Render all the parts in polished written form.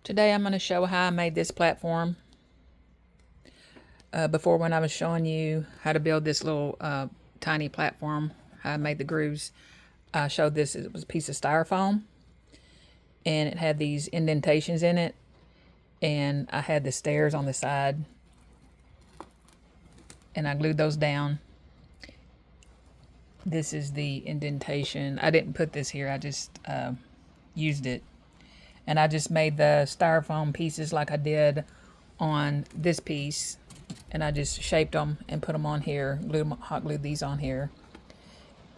Today I'm going to show how I made this platform. Before, when I was showing you how to build this little tiny platform, how I made the grooves, I showed this. It was a piece of styrofoam and it had these indentations in it, and I had the stairs on the side and I glued those down. This is the indentation. I didn't put this here, I just used it. And I just made the styrofoam pieces like I did on this piece, and I just shaped them and put them on here, hot glued these on here.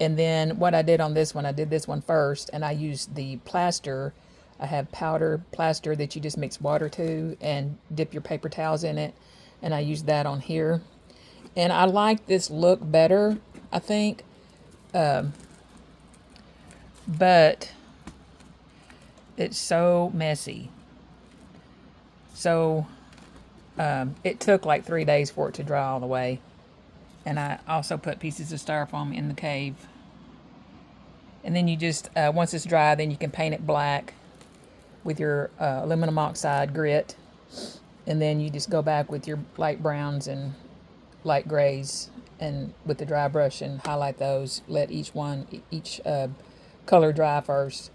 And then what I did on this one, I did this one first, and I used the plaster. I have powder plaster that you just mix water to and dip your paper towels in it, and I used that on here. And I like this look better, I think, but it's so messy. So it took like 3 days for it to dry all the way. And I also put pieces of styrofoam in the cave. And then you just, once it's dry, then you can paint it black with your aluminum oxide grit. And then you just go back with your light browns and light grays and with the dry brush and highlight those. Let each color dry first.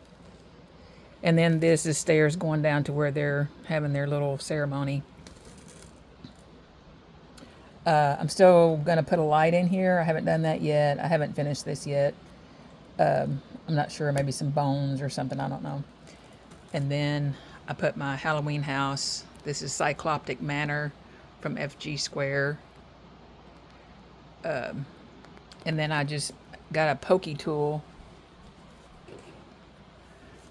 And then this is stairs going down to where they're having their little ceremony. I'm still going to put a light in here. I haven't done that yet. I haven't finished this yet. I'm not sure, maybe some bones or something, I don't know. And then I put my Halloween house. This is Cycloptic Manor from FG Square. And then I just got a pokey tool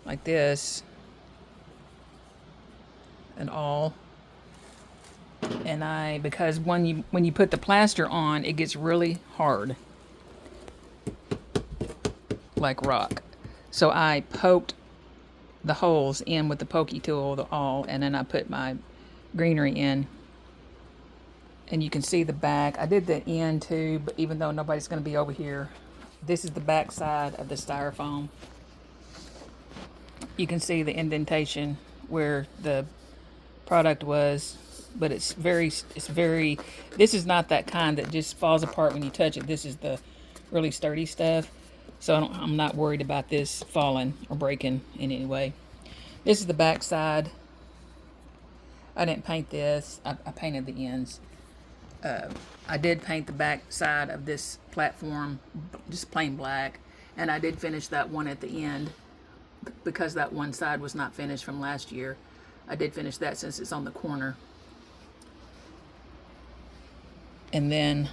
like this and all. And because when you put the plaster on, it gets really hard, like rock. So I poked the holes in with the pokey tool, and then I put my greenery in. And you can see the back. I did the end too, but even though nobody's going to be over here, this is the back side of the styrofoam. You can see the indentation where the product was. But it's very, this is not that kind that just falls apart when you touch it. This is the really sturdy stuff. So I'm not worried about this falling or breaking in any way. This is the back side. I didn't paint this. I painted the ends. I did paint the back side of this platform just plain black. And I did finish that one at the end because that one side was not finished from last year. I did finish that since it's on the corner. And then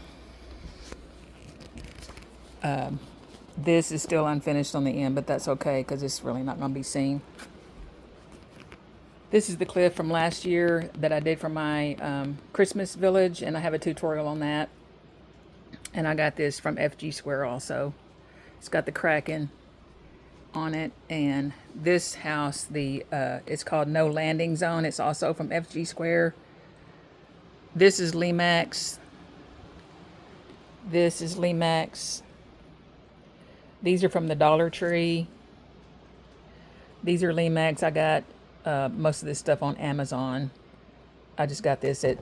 this is still unfinished on the end, but that's okay because it's really not going to be seen. This is the cliff from last year that I did for my Christmas village, and I have a tutorial on that. And I got this from FG Square also. It's got the Kraken on it. And this house, it's called No Landing Zone. It's also from FG Square. This is Limax. This is Limax. These are from the Dollar Tree. These are Limax. I got most of this stuff on Amazon. I just got this at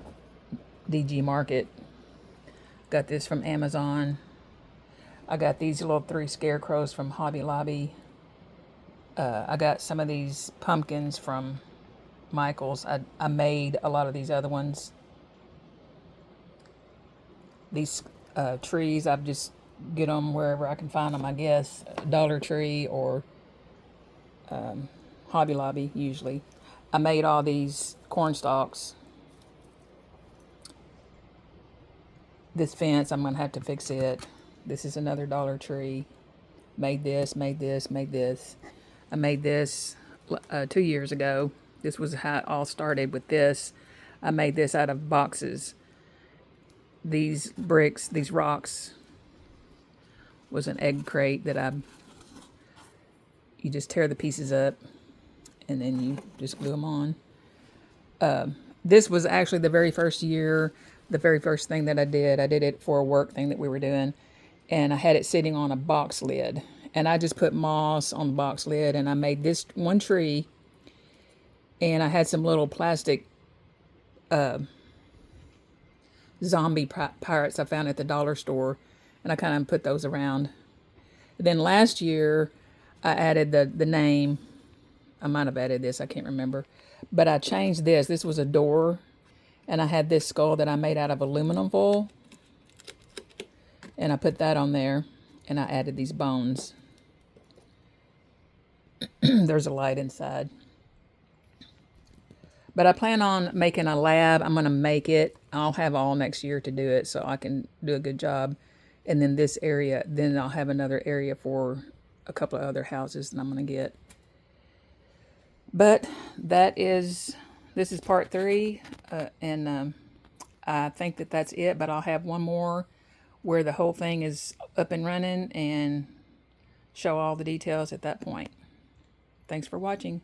DG Market. Got this from Amazon. I got these little 3 scarecrows from Hobby Lobby. I got some of these pumpkins from Michael's. I made a lot of these other ones. These trees, I just get them wherever I can find them, I guess. Dollar Tree or Hobby Lobby, usually. I made all these corn stalks. This fence, I'm going to have to fix it. This is another Dollar Tree. Made this, made this, made this. I made this 2 years ago. This was how it all started with this. I made this out of boxes. These bricks, these rocks, was an egg crate that you just tear the pieces up and then you just glue them on. This was actually the very first year, the very first thing that I did. I did it for a work thing that we were doing, and I had it sitting on a box lid. And I just put moss on the box lid, and I made this one tree And I had some little plastic zombie pirates I found at the dollar store, and I kind of put those around. Then last year, I added the name. I might have added this, I can't remember. But I changed this. This was a door, and I had this skull that I made out of aluminum foil, and I put that on there, and I added these bones. There's a light inside. But I plan on making a lab. I'm going to make it. I'll have all next year to do it so I can do a good job. And then this area, then I'll have another area for a couple of other houses that I'm going to get. But this is part 3. And I think that's it. But I'll have one more where the whole thing is up and running and show all the details at that point. Thanks for watching.